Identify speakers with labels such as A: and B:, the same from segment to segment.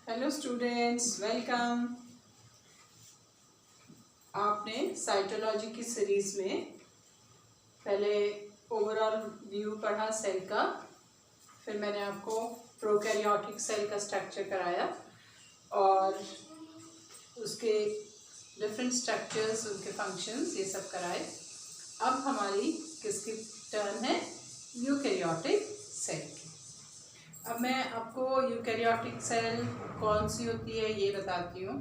A: Hello students, welcome. आपने cytology की series में पहले ओवरऑल व्यू पढ़ा सेल का, फिर मैंने आपको प्रोकैरियोटिक सेल का स्ट्रक्चर कराया और उसके डिफरेंट स्ट्रक्चर्स, उनके फंक्शंस, ये सब कराए। अब हमारी किसकी टर्न है? यूकैरियोटिक सेल की। अब मैं आपको यूकैरियोटिक सेल कौन सी होती है ये बताती हूँ,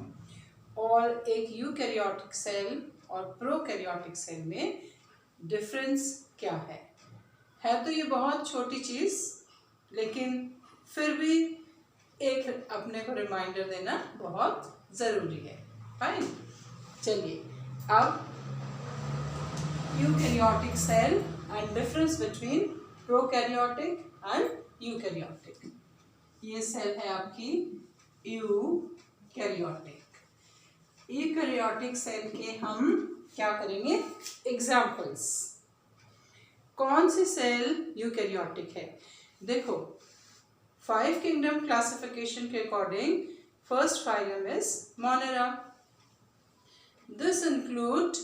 A: और एक यूकैरियोटिक सेल और प्रोकैरियोटिक सेल में डिफरेंस क्या है तो ये बहुत छोटी चीज़, लेकिन फिर भी एक अपने को रिमाइंडर देना बहुत ज़रूरी है। फाइन, चलिए अब eukaryotic cell and difference between prokaryotic and eukaryotic. ये सेल है आपकी यूकैरियोटिक। यूकैरियोटिक सेल के हम क्या करेंगे? एग्जाम्पल्स। कौन सी सेल यूकैरियोटिक है? देखो, 5 किंगडम क्लासिफिकेशन के according first phylum is monera. This include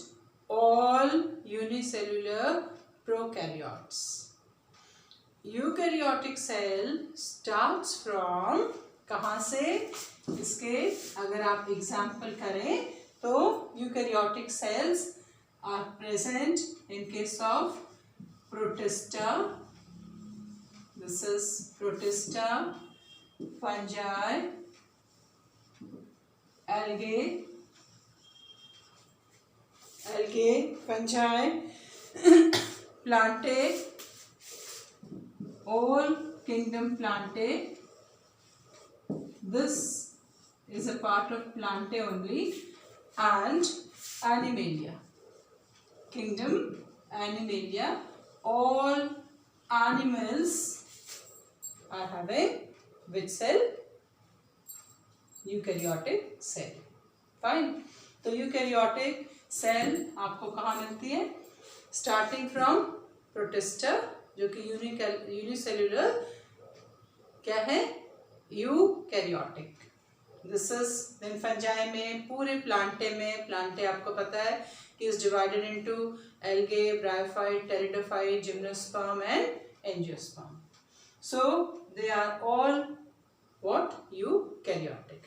A: all unicellular prokaryotes. Eukaryotic cell starts from कहाँ से? इसके अगर आप एग्जाम्पल करें तो eukaryotic cells are present in case of protista. This is protista, fungi, algae, fungi, plantae, all kingdom plantae. This is a part of plantae only, and animalia, kingdom animalia. All animals are having which cell? Eukaryotic cell. Fine, तो eukaryotic cell आपको कहाँ मिलती है? Starting from protista, जो कि unicellular क्या है? Eukaryotic. This is then fungi में, पूरे प्लांटे में. प्लांटे आपको पता है कि is divided into algae, bryophyte, pteridophyte, gymnosperm and angiosperm. So they are all what? Eukaryotic.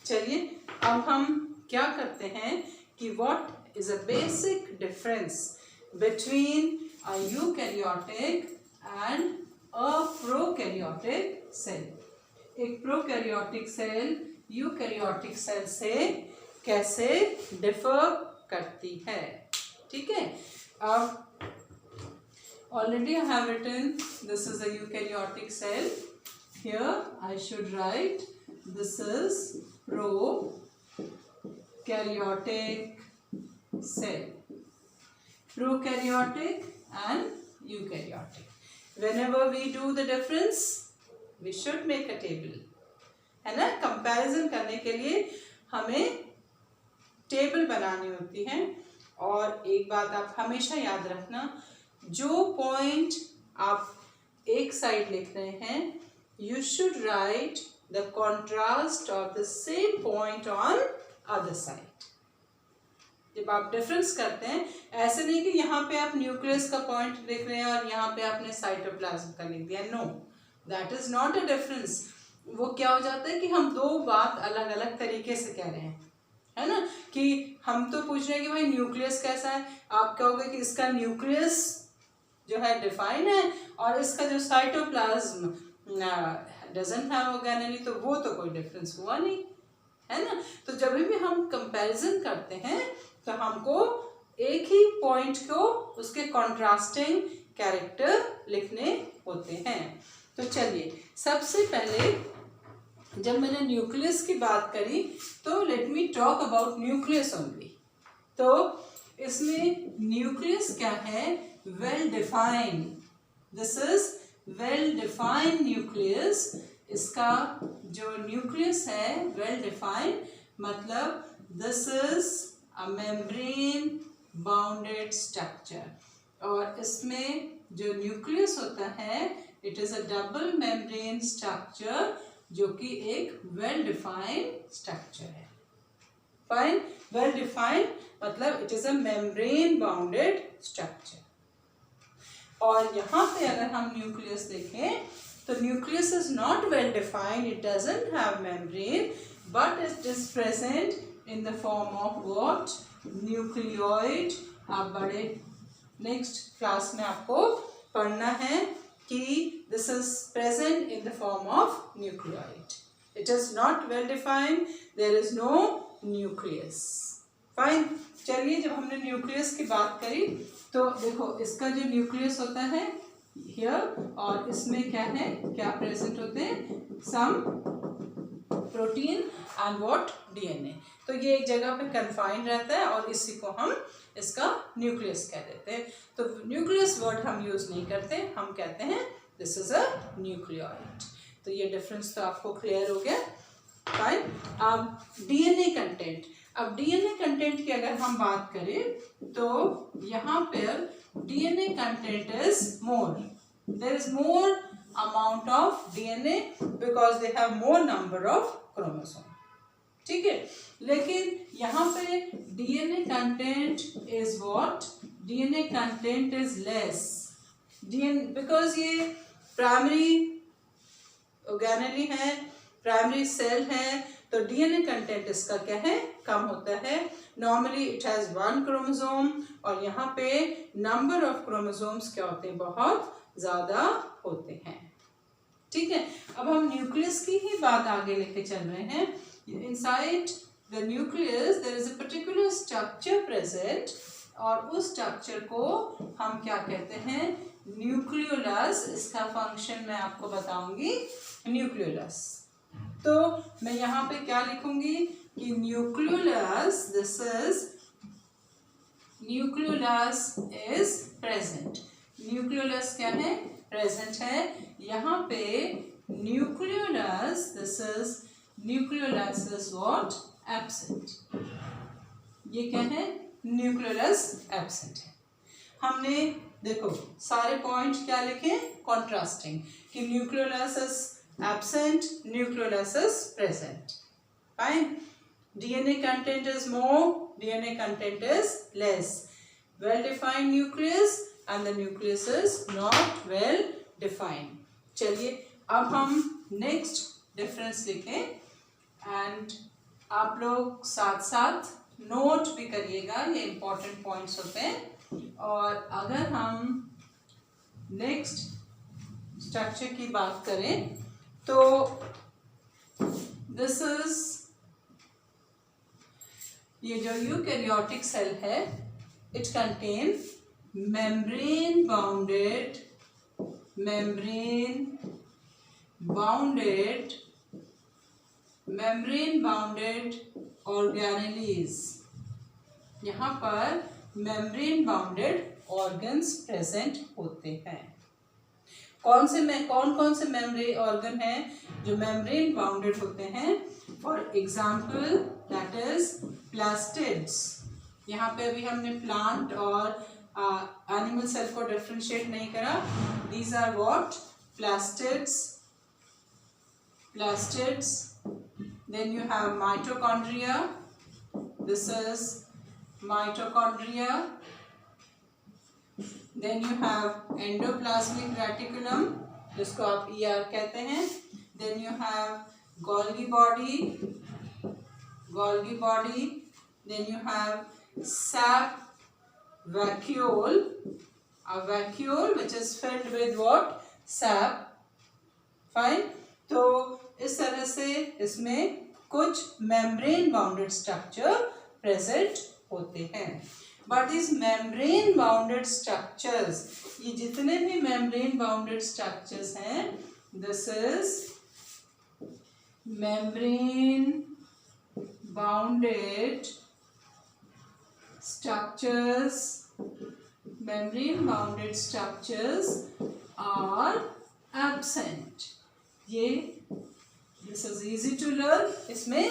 A: चलिए अब हम क्या करते हैं कि what is a basic difference between a eukaryotic and a prokaryotic cell. एक प्रोकैरियोटिक सेल यूकैरियोटिक सेल से कैसे डिफर करती है? ठीक है, अब already I have written this is a eukaryotic cell. Here I should write this is prokaryotic cell. Prokaryotic and eukaryotic. Whenever we do the difference, we should make a table. है ना? Comparison करने के लिए हमें table बनानी होती है. और एक बात आप हमेशा याद रखना, जो पॉइंट आप एक साइड लिख रहे हैं, you should write the contrast of the same point on other side. जब आप डिफरेंस करते हैं, ऐसे नहीं कि यहाँ पे आप न्यूक्लियस का पॉइंट लिख रहे हैं और यहाँ पे आपने साइटोप्लाज्म का लिख दिया. No, that is not a difference. वो क्या हो जाता है कि हम दो बात अलग अलग तरीके से कह रहे हैं, है ना? कि हम तो पूछ रहे हैं कि भाई न्यूक्लियस कैसा है, आप कहोगे कि इसका न्यूक्लियस जो है डिफाइन है और इसका जो साइटोप्लाज्म डजंट हैव ऑर्गेनेली, तो वो तो कोई डिफरेंस हुआ नहीं, है ना? तो जब भी हम कंपैरिजन करते हैं तो हमको एक ही पॉइंट को उसके कॉन्ट्रास्टिंग कैरेक्टर लिखने होते हैं. तो चलिए सबसे पहले जब मैंने न्यूक्लियस की बात करी तो let me talk about nucleus only. तो इसमें न्यूक्लियस क्या है? Well defined. This is well defined nucleus. इसका जो न्यूक्लियस है वेल डिफाइंड, मतलब this is a membrane bounded structure. और इसमें जो न्यूक्लियस होता है, it is a double membrane structure जो कि एक वेल डिफाइंड स्ट्रक्चर है। फाइन, वेल डिफाइंड मतलब it is a membrane bounded structure. और यहाँ पे अगर हम न्यूक्लियस देखें तो nucleus is not well defined, it doesn't have membrane, but it is present in the form of what, nucleoid. आप बड़े नेक्स्ट क्लास में आपको पढ़ना है कि this is present in the form of nucleoid. It is not well defined, there is no nucleus. Fine, चलिए जब हमने न्यूक्लियस की बात करी तो देखो इसका जो न्यूक्लियस होता है हियर, और इसमें क्या है, क्या प्रेजेंट होते हैं, some protein and what, DNA. तो ये एक जगह पे कन्फाइंड रहता है और इसी को हम इसका न्यूक्लियस कह देते हैं। तो न्यूक्लियस वर्ड हम यूज नहीं करते, हम कहते हैं दिस इज अ न्यूक्लियोइड। तो ये डिफरेंस तो आपको क्लियर हो गया। फाइन, अब डीएनए कंटेंट। अब डीएनए कंटेंट की अगर हम बात करें तो यहाँ पर DNA content is more, there is more amount of DNA because they have more number of chromosome. ठीक है, लेकिन यहाँ पे DNA content is what, DNA content is less, DNA because ये प्राइमरी ऑर्गेनेली है, प्राइमरी सेल है, तो DNA content इसका क्या है, कम होता है। नॉर्मली इट हैज 1 क्रोमोसोम और यहाँ पे नंबर ऑफ क्रोमोसोम्स क्या होते हैं, बहुत ज्यादा होते हैं। ठीक है, अब हम न्यूक्लियस की ही बात आगे लेके चल रहे हैं। Inside the nucleus there is a particular structure present, और उस स्ट्रक्चर को हम क्या कहते हैं, न्यूक्लियोलस। इसका फंक्शन मैं आपको बताऊंगी, न्यूक्लियोलस। तो मैं यहाँ पे क्या लिखूंगी कि nucleolus, this is nucleolus is present. Nucleolus क्या है, प्रेजेंट है। यहाँ पे nucleolus, this is nucleolus is what, absent. ये क्या है, न्यूक्लियोलस एब्सेंट है। हमने देखो सारे पॉइंट क्या लिखे, कॉन्ट्रास्टिंग, कि nucleolus is absent, nucleolus is present. Fine. DNA content is more, DNA content is less. Well defined nucleus and the nucleus is not well defined. चलिए अब हम next difference लिखें and आप लोग साथ साथ नोट भी करिएगा, ये important points होते हैं। और अगर हम next structure की बात करें तो दिस इज, ये जो यूकैरियोटिक सेल है, it contain membrane bounded organelles. यहाँ पर मेम्ब्रेन बाउंडेड ऑर्गन्स प्रेजेंट होते हैं। कौन कौन से मेम्ब्रेन ऑर्गन हैं जो मेम्ब्रेन बाउंडेड होते हैं? For example that is plastids. यहाँ पे अभी हमने प्लांट और एनिमल सेल को डिफरेंशिएट नहीं करा। These are what, plastids. Then you have mitochondria, this is mitochondria. Then you have endoplasmic reticulum, जिसको आप ER कहते हैं। Then you have Golgi body. Then you have sap vacuole, a vacuole which is filled with what, sap. Fine. तो इस तरह से इसमें कुछ membrane bounded structure present होते हैं। But these membrane bounded structures, ये जितने भी membrane bounded structures हैं, this is membrane bounded structures. Membrane bounded structures are absent. ये this is easy to learn, इसमें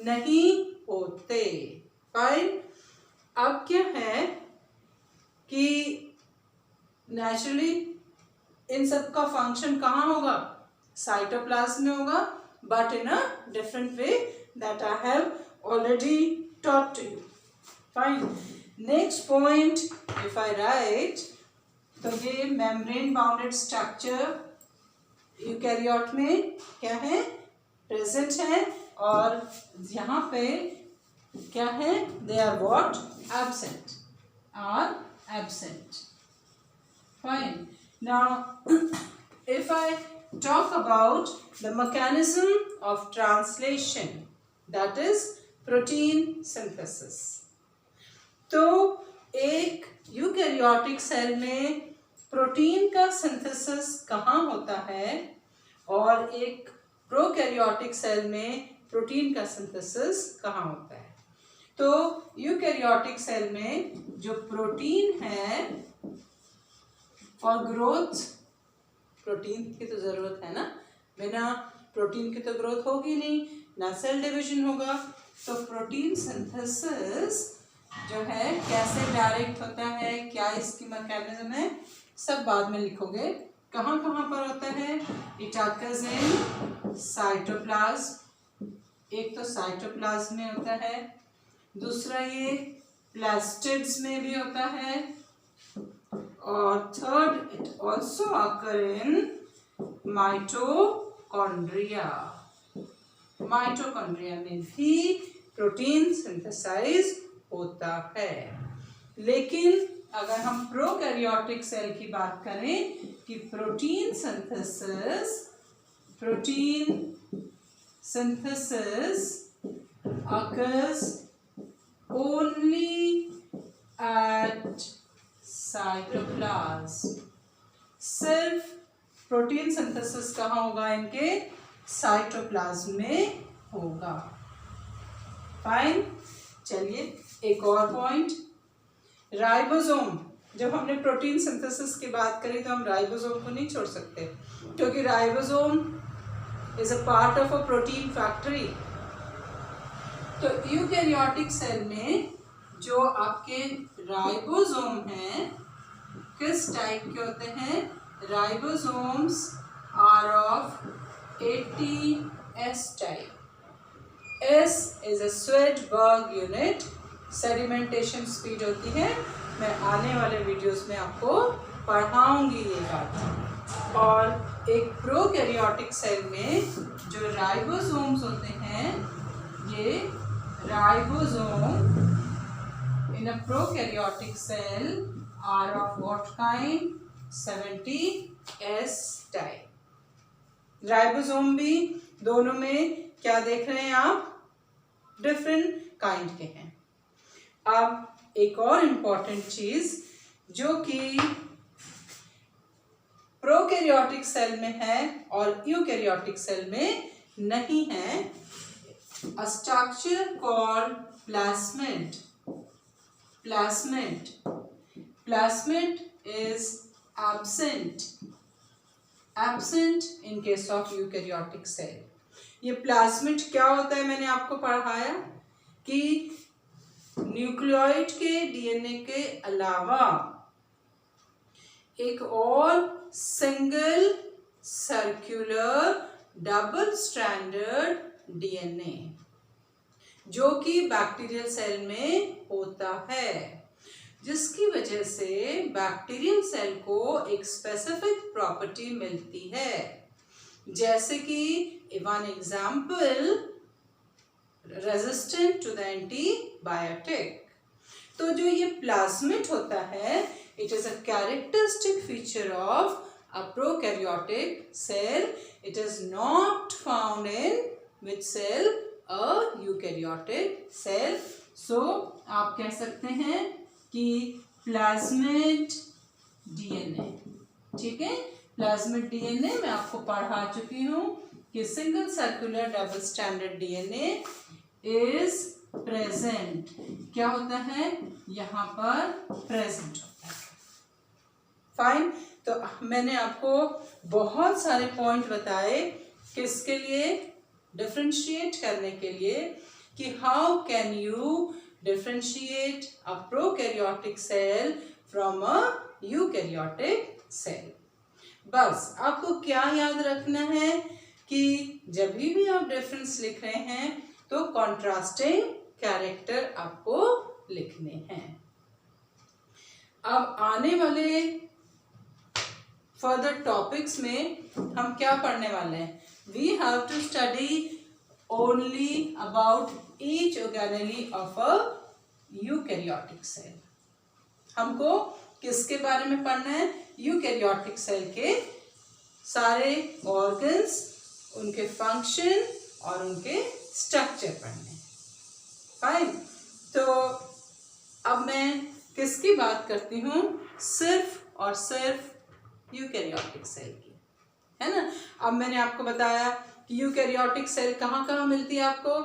A: नहीं होते। Fine. अब क्या है कि नेचुरली इन सब का फंक्शन कहाँ होगा, साइटोप्लाज्म में होगा, but in a different way that I have already taught to you. Fine. Next point, if I write, तो ये मेम्ब्रेन बाउंडेड स्ट्रक्चर यूकैरियोट में क्या है, प्रेजेंट है, और यहाँ पे क्या है, they are what, absent, are absent. Fine. Now if I talk about the mechanism of translation, that is protein synthesis. तो एक यूकैरियोटिक सेल में प्रोटीन का सिंथेसिस कहाँ होता है और एक प्रोकैरियोटिक सेल में प्रोटीन का सिंथेसिस कहाँ होता है. तो यूकैरियोटिक सेल में जो प्रोटीन है, फॉर ग्रोथ प्रोटीन की तो ज़रूरत है ना, बिना प्रोटीन की तो ग्रोथ होगी नहीं, ना सेल डिवीजन होगा. तो प्रोटीन सिंथेसिस जो है कैसे डायरेक्ट होता है, क्या इसकी मैकेनिज्म है, सब बाद में लिखोगे. कहाँ कहाँ पर होता है, इट अकर्स इन साइटोप्लाज्म. एक तो साइटोप्लाज्म में होता है, दूसरा ये प्लास्टिड्स में भी होता है, और third it also occur in mitochondria. Mitochondria में भी प्रोटीन सिंथेसाइज होता है. लेकिन अगर हम प्रोकैरियोटिक सेल की बात करें कि protein synthesis occurs only at cytoplasm. सिर्फ प्रोटीन सिंथेसिस कहाँ होगा, इनके साइटोप्लाज्म में होगा. फाइन. चलिए एक और पॉइंट, राइबोसोम. जब हमने प्रोटीन सिंथेसिस की बात करी तो हम राइबोसोम को नहीं छोड़ सकते, क्योंकि ribosome is a part of a protein factory. तो यूकैरियोटिक सेल में जो आपके राइबोसोम हैं किस टाइप के होते हैं, ribosomes are of ATS type. S is a Svedberg unit. Sedimentation speed होती है, मैं आने वाले वीडियोस में आपको पढ़ाऊंगी ये बात. और एक प्रोकैरियोटिक सेल में जो राइबोसोम्स होते हैं, ये ribosome in a prokaryotic cell are of what kind, 70S type. Ribosome भी दोनों में क्या देख रहे हैं आप, डिफरेंट काइंड के हैं. अब एक और इम्पॉर्टेंट चीज जो कि प्रोकैरियोटिक सेल में है और यूकैरियोटिक सेल में नहीं है, a structure called plasmid. Plasmid is absent in case of eukaryotic cell. ये प्लाज्मिड क्या होता है, मैंने आपको पढ़ाया कि न्यूक्लियोइड के डीएनए के अलावा एक और single circular double stranded DNA जो कि बैक्टीरियल सेल में होता है, जिसकी वजह से बैक्टीरियल सेल को एक स्पेसिफिक प्रॉपर्टी मिलती है. जैसे कि one example, resistant to the antibiotic. तो जो ये प्लाज्मिड होता है, it is a characteristic feature of a prokaryotic cell. It is not found in which cell, a eukaryotic cell. So आप कह सकते हैं कि प्लाज्मिड डीएनए. ठीक है, प्लाज्मिड डीएनए मैं आपको पढ़ा चुकी हूँ कि single circular double standard DNA is present. क्या होता है, यहाँ पर प्रेजेंट होता है. फाइन. तो मैंने आपको बहुत सारे पॉइंट बताए किसके लिए, डिफरेंशिएट करने के लिए, कि how can you differentiate a prokaryotic cell from a eukaryotic cell. बस आपको क्या याद रखना है कि जब भी आप डिफरेंस लिख रहे हैं तो कॉन्ट्रास्टिंग कैरेक्टर आपको लिखने हैं। अब आने वाले फर्दर टॉपिक्स में हम क्या पढ़ने वाले हैं? We have to study only about each organelle of a eukaryotic cell. हमको किसके बारे में पढ़ना है? यूकैरियोटिक सेल के सारे ऑर्गन्स, उनके फंक्शन और उनके स्ट्रक्चर पढ़ने। फाइन। तो अब मैं किसकी बात करती हूँ? सिर्फ और सिर्फ यूकैरियोटिक सेल की, है ना। अब मैंने आपको बताया कि यूकैरियोटिक सेल कहाँ कहाँ मिलती है आपको,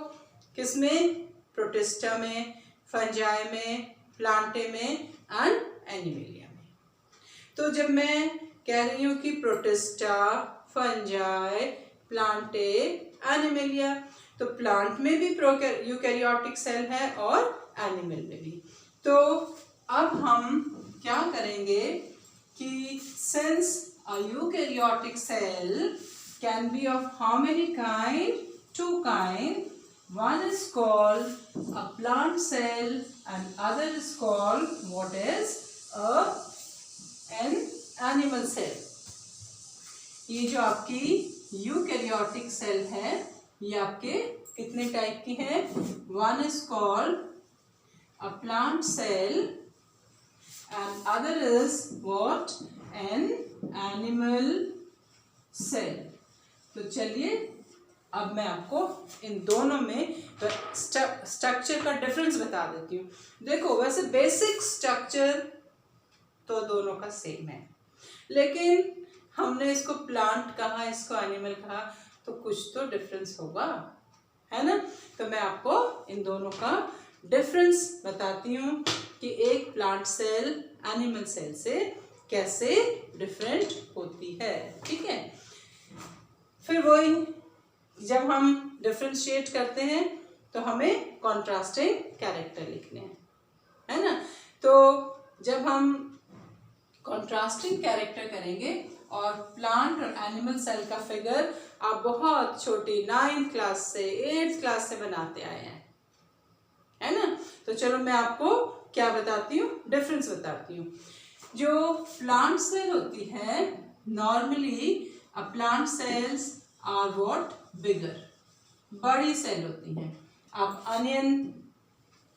A: किसमें? प्रोटिस्टा में, फंजाई में, प्लांटे में एंड एनिमेलिया में। तो जब मैं कह रही हूँ कि प्रोटिस्टा, फंजाई, प्लांटे, एनिमेलिया, तो प्लांट में भी यूकैरियोटिक सेल है और एनिमल में भी। तो अब हम क्या करेंगे कि since a eukaryotic cell can be of how many kind? 2 kind. One is called a plant cell and other is called what is an animal cell. ये जो आपकी यूकैरियोटिक सेल है ये आपके कितने टाइप की है? One is called a plant cell and other is what? An animal cell. तो चलिए अब मैं आपको इन दोनों में स्ट्रक्चर का डिफरेंस बता देती हूँ। देखो वैसे बेसिक स्ट्रक्चर तो दोनों का सेम है, लेकिन हमने इसको प्लांट कहा, इसको एनिमल कहा, तो कुछ तो डिफरेंस होगा, है ना। तो मैं आपको इन दोनों का डिफरेंस बताती हूँ कि एक प्लांट सेल एनिमल सेल से कैसे डिफरेंट होती है, ठीक है। फिर वही जब हम डिफरेंशिएट करते हैं तो हमें कॉन्ट्रास्टिंग कैरेक्टर लिखने हैं, है ना। तो जब हम कॉन्ट्रास्टिंग कैरेक्टर करेंगे और प्लांट और एनिमल सेल का फिगर आप बहुत छोटी 9th क्लास से 8th क्लास से बनाते आए हैं, है ना। तो चलो मैं आपको क्या बताती हूँ, डिफरेंस बताती हूँ। जो प्लांट सेल होती है normally a plant cells are what? Bigger, बड़ी सेल होती हैं। अब अनियन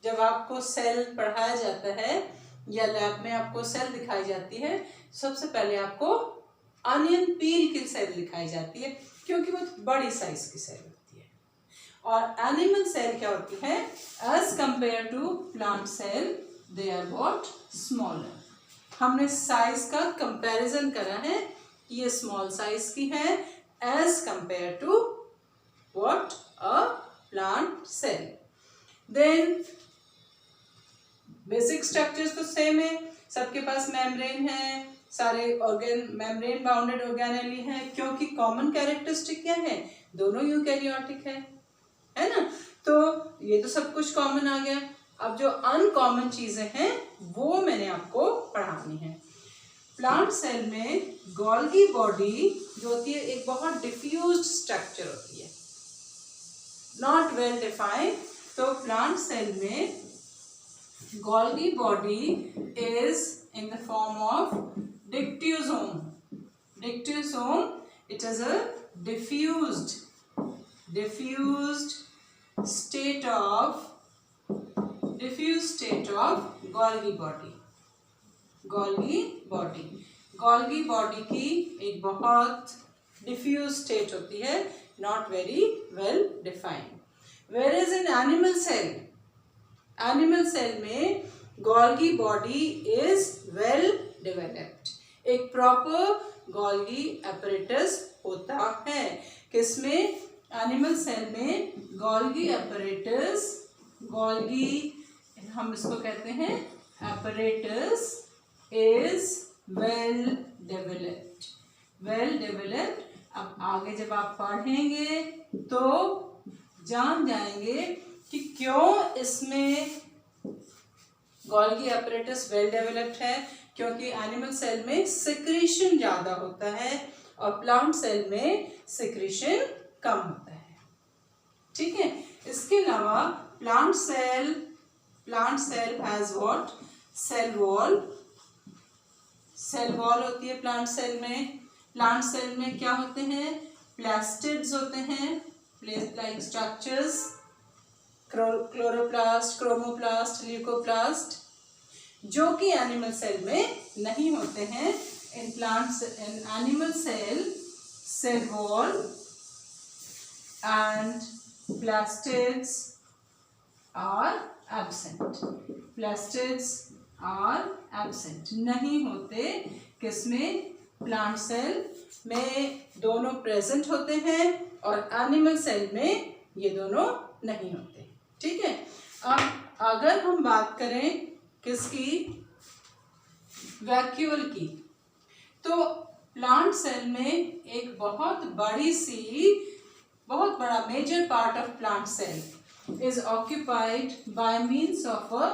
A: जब आपको सेल पढ़ाया जाता है या लैब में आपको सेल दिखाई जाती है, सबसे पहले आपको अनियन पील की सेल दिखाई जाती है क्योंकि वो बड़ी साइज की सेल होती है। और एनिमल सेल क्या होती है? As compare to plant cell they are what? Smaller. हमने साइज का कंपैरिजन करा है, ये स्मॉल साइज की है as compare to what? A plant cell. Then basic structures तो सेम है, सबके पास मेम्ब्रेन है, सारे ऑर्गेन मेम्ब्रेन बाउंडेड ऑर्गेनेली हैं, क्योंकि कॉमन कैरेक्टरिस्टिक क्या है? दोनों यूकैरियोटिक है ना। तो ये तो सब कुछ कॉमन आ गया। अब जो अनकॉमन चीजें हैं वो मैंने आपको पढ़ानी है। प्लांट सेल में गोल्गी बॉडी जो होती है एक बहुत डिफ्यूज्ड स्ट्रक्चर होती है, नॉट वेल डिफाइंड। तो प्लांट सेल में Golgi body is in the form of dictyosome. Dictyosome, it is a diffused state of Golgi body। Golgi body की एक बहुत diffuse state होती है, not very well defined। Whereas in animal cell में Golgi body is well developed। एक proper Golgi apparatus होता है। किसमें? एनिमल सेल में Golgi apparatus, Golgi हम इसको कहते हैं apparatus is well developed। अब आगे जब आप पढ़ेंगे तो जान जाएंगे कि क्यों इसमें Golgi apparatus well developed है, क्योंकि एनिमल सेल में सिक्रीशन ज़्यादा होता है और प्लांट सेल में सिक्रीशन कम होता है, ठीक है। इसके अलावा plant cell has what, cell wall होती है प्लांट सेल में। प्लांट सेल में क्या होते हैं, प्लास्टिड्स होते हैं, plate like structures, chloroplast, chromoplast, leucoplast, जो कि एनिमल सेल में नहीं होते हैं। In animal cell wall and plastids are absent. Plastids are absent. नहीं होते किसमें, प्लांट सेल में दोनों प्रेजेंट होते हैं और एनिमल सेल में ये दोनों नहीं होते, ठीक है। अब अगर हम बात करें किसकी, वैक्यूल की, तो प्लांट सेल में एक बहुत बड़ा major part of plant cell is occupied by means of a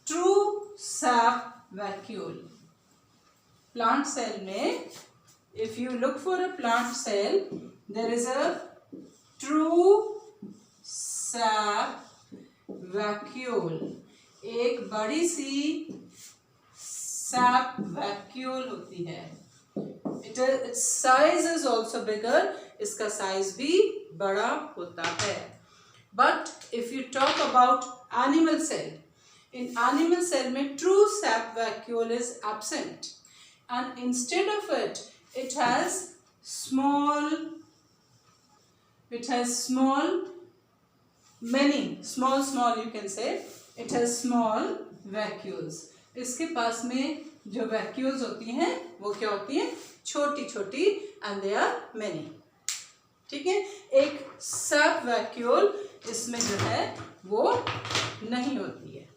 A: true sap vacuole. Plant cell में if you look for a plant cell there is a true sap vacuole, एक बड़ी सी SAP vacuole होती है। its size is also bigger, इसका size भी बड़ा होता है। But if you talk about animal cell, in animal cell में true sap vacuole is absent and instead of it has small you can say, it has small vacuoles. इसके पास में जो vacuoles होती हैं वो क्या होती हैं, छोटी छोटी, एंड दे आर मेनी, ठीक है। एक सब वैक्यूल इसमें जो है वो नहीं होती है,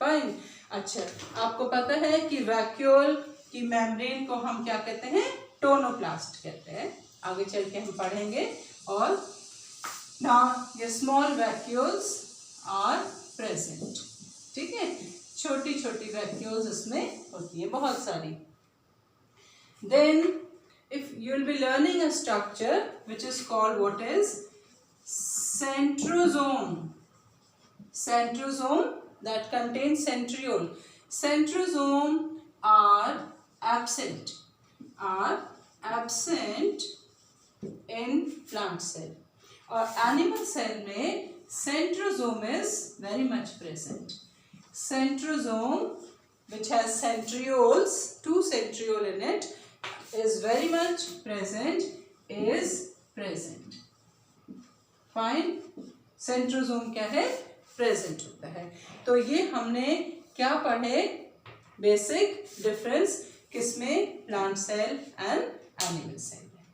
A: फाइन। अच्छा, आपको पता है कि वैक्यूल की मेम्ब्रेन को हम क्या कहते हैं, टोनोप्लास्ट कहते हैं, आगे चल के हम पढ़ेंगे। और ना ये स्मॉल वैक्यूल्स आर प्रेजेंट, ठीक है, छोटी छोटी वैक्यूल्स इसमें होती है बहुत सारी। Then if you will be learning a structure which is called what is centrosome that contains centriole. Centrosome are absent in plant cell, और animal cell में centrosome is very much present. Centrosome, which has centrioles, 2 centriole in it, is very much present, fine. Centrosome क्या है, present होता है। तो ये हमने क्या पढ़े, बेसिक डिफरेंस किसमें, plant cell and animal cell में,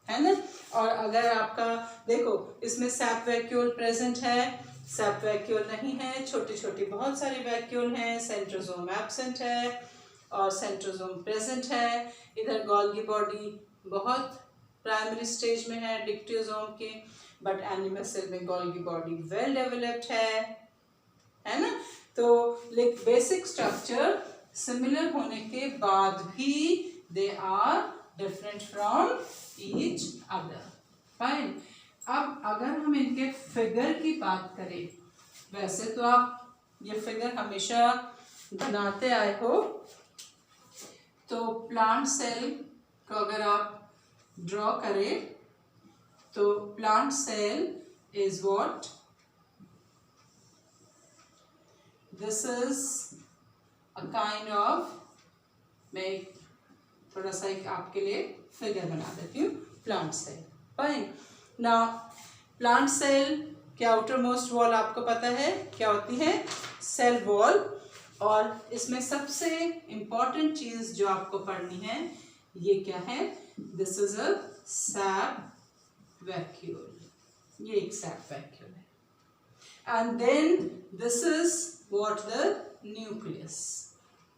A: है ना। और अगर आपका देखो इसमें सैप वैक्यूल प्रेजेंट है, सैप वैक्यूल नहीं है, छोटी छोटी बहुत सारी वैक्यूल हैं, सेंट्रोसोम एब्सेंट है और सेंट्रोसोम प्रेजेंट है। इधर गोल्गी बॉडी बहुत प्राइमरी स्टेज में है डिक्टियोसोम के, बट एनिमल सेल में गोल्गी बॉडी वेल डेवलप्ड है ना। तो बेसिक स्ट्रक्चर सिमिलर होने के बाद भी they are different from each other, fine. अब अगर हम इनके फिगर की बात करें, वैसे तो आप ये फिगर हमेशा बनाते आए हो, तो प्लांट सेल को अगर आप ड्रॉ करें तो plant cell is what, this is a kind of, मैं थोड़ा सा एक आपके लिए फिगर बना देती हूँ plant cell, fine. Now plant cell के आउटर मोस्ट वॉल आपको पता है क्या होती है, सेल वॉल। और इसमें सबसे इम्पॉर्टेंट चीज जो आपको पढ़नी है ये क्या है, this is a sap vacuole, ये एक सैप वैक्यूल है। And then this is what, the nucleus,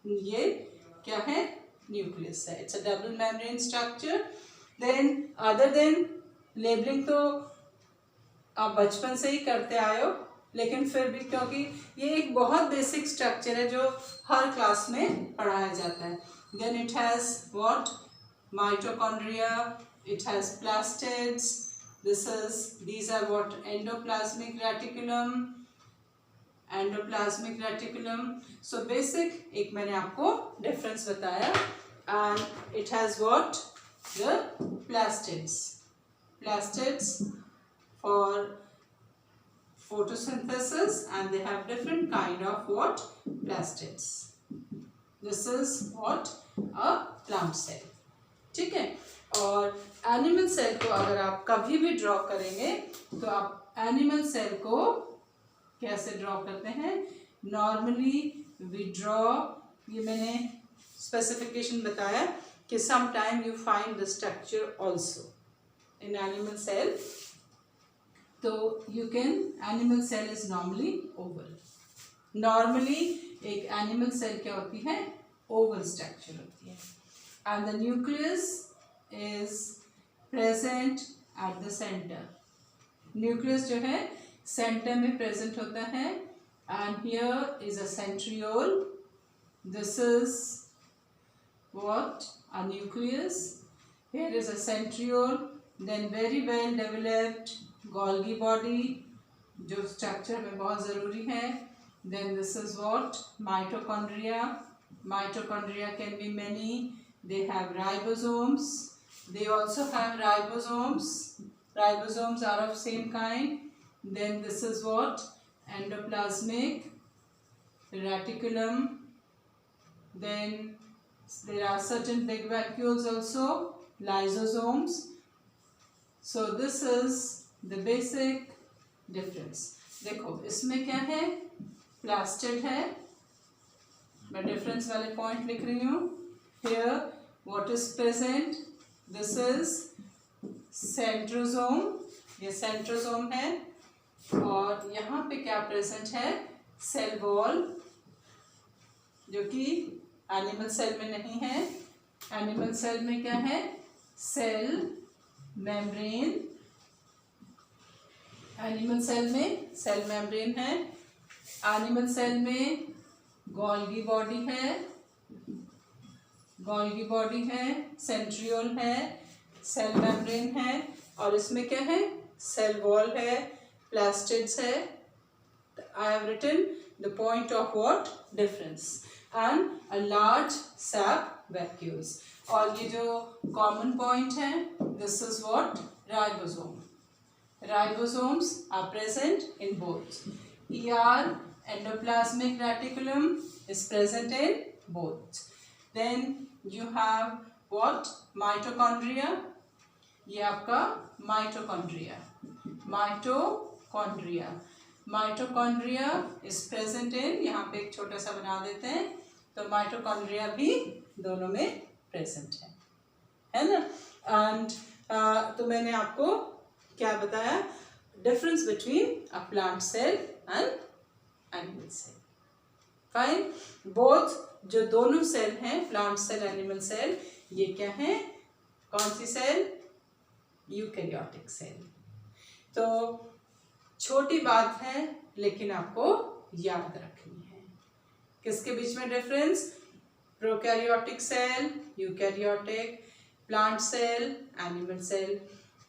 A: ये क्या है, न्यूक्लियस है, it's a double membrane structure. Then other than labelling तो आप बचपन से ही करते आए हो, लेकिन फिर भी क्योंकि ये एक बहुत बेसिक स्ट्रक्चर है जो हर क्लास में पढ़ाया जाता है। Then it has what, mitochondria, it has plastids. These are what? Endoplasmic reticulum. So basic एक मैंने आपको difference बताया, and it has what? The plastids for photosynthesis, and they have different kind of what? Plastids. This is what? A plant cell. ठीक है। और animal cell को अगर आप कभी भी ड्रॉ करेंगे तो आप एनिमल सेल को कैसे ड्रॉ करते हैं? नॉर्मली वी ड्रॉ, ये मैंने स्पेसिफिकेशन बताया कि some time you find the structure also in animal cell. तो you can, animal cell is normally oval. Normally एक एनिमल सेल क्या होती है? ओवल स्ट्रक्चर होती है। And the nucleus is present at the centre. Nucleus जो है centre में प्रेजेंट होता है। And here is a centriole. This is what? A nucleus. Here is a centriole. Then very well developed Golgi body, जो structure में बहुत ज़रूरी है। Then this is what? Mitochondria. Mitochondria can be many. They have ribosomes. They also have ribosomes. Ribosomes are of same kind. Then this is what? Endoplasmic reticulum. Then there are certain big vacuoles also, lysosomes. So this is the basic difference. देखो इसमें क्या है? Plastid है, मैं difference वाले point लिख रही हूँ। Here what is present? This is centrosome, ये सेंट्रोसोम है। और यहाँ पे क्या प्रेजेंट है? सेल वॉल, जो कि एनिमल सेल में नहीं है। एनिमल सेल में क्या है? Cell membrane. एनिमल सेल में सेल मेम्ब्रेन है। एनिमल सेल में गोल्गी बॉडी है, सेंट्रियोल है, सेल मेम्ब्रेन है, और इसमें क्या है? सेल वॉल है, प्लास्टिड्स है। I have written the point of what? Difference. And a large sap vacuoles. और ये जो कॉमन पॉइंट है, this is what? Ribosome. Ribosomes are present in both. ER, endoplasmic reticulum, is present in both. Then you have what? Mitochondria. ये आपका mitochondria. Mitochondria is present in, यहाँ पे एक छोटा सा बना देते हैं, तो mitochondria भी दोनों में present है ना? And तो मैंने आपको क्या बताया? Difference between a plant cell and animal cell. Fine. Both जो दोनों सेल हैं, प्लांट सेल, एनिमल सेल, ये क्या है? कौन सी सेल? Eukaryotic cell. तो छोटी बात है लेकिन आपको याद रखनी है। किसके बीच में difference? Prokaryotic cell, eukaryotic, plant cell, animal cell.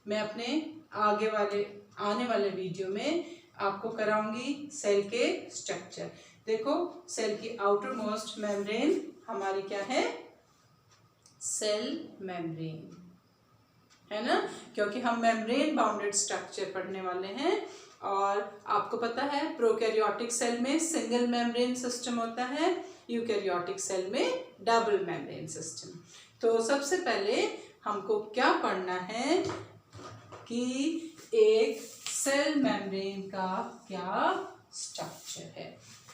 A: मैं अपने आने वाले वीडियो में आपको कराऊंगी सेल के स्ट्रक्चर। देखो सेल की आउटर मोस्ट मेम्ब्रेन हमारी क्या है? सेल मेम्ब्रेन है ना, क्योंकि हम मेम्ब्रेन बाउंडेड स्ट्रक्चर पढ़ने वाले हैं। और आपको पता है प्रोकैरियोटिक सेल में सिंगल मेम्ब्रेन सिस्टम होता है, यूकैरियोटिक सेल में डबल मेम्ब्रेन सिस्टम। तो सबसे पहले हमको क्या पढ़ना है कि एक सेल मेम्ब्रेन का क्या स्ट्रक्चर है।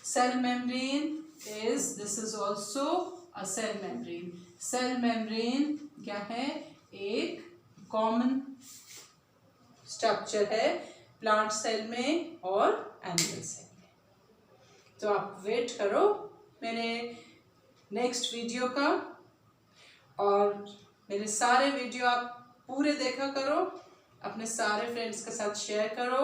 A: Cell membrane is, this is also a cell membrane. Cell membrane क्या है? एक कॉमन स्ट्रक्चर है प्लांट सेल में और एनिमल सेल में। तो आप वेट करो मेरे नेक्स्ट वीडियो का, और मेरे सारे वीडियो आप पूरे देखा करो, अपने सारे फ्रेंड्स के साथ शेयर करो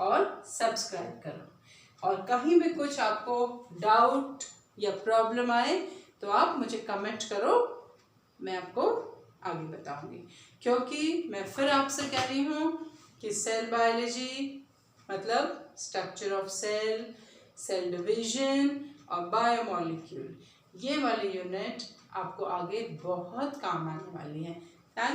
A: और सब्सक्राइब करो। और कहीं भी कुछ आपको डाउट या प्रॉब्लम आए तो आप मुझे कमेंट करो, मैं आपको आगे बताऊंगी, क्योंकि मैं फिर आपसे कह रही हूँ कि सेल बायोलॉजी मतलब structure of cell, cell division और बायोमॉलिक्यूल, ये वाली यूनिट आपको आगे बहुत काम आने वाली है। थैंक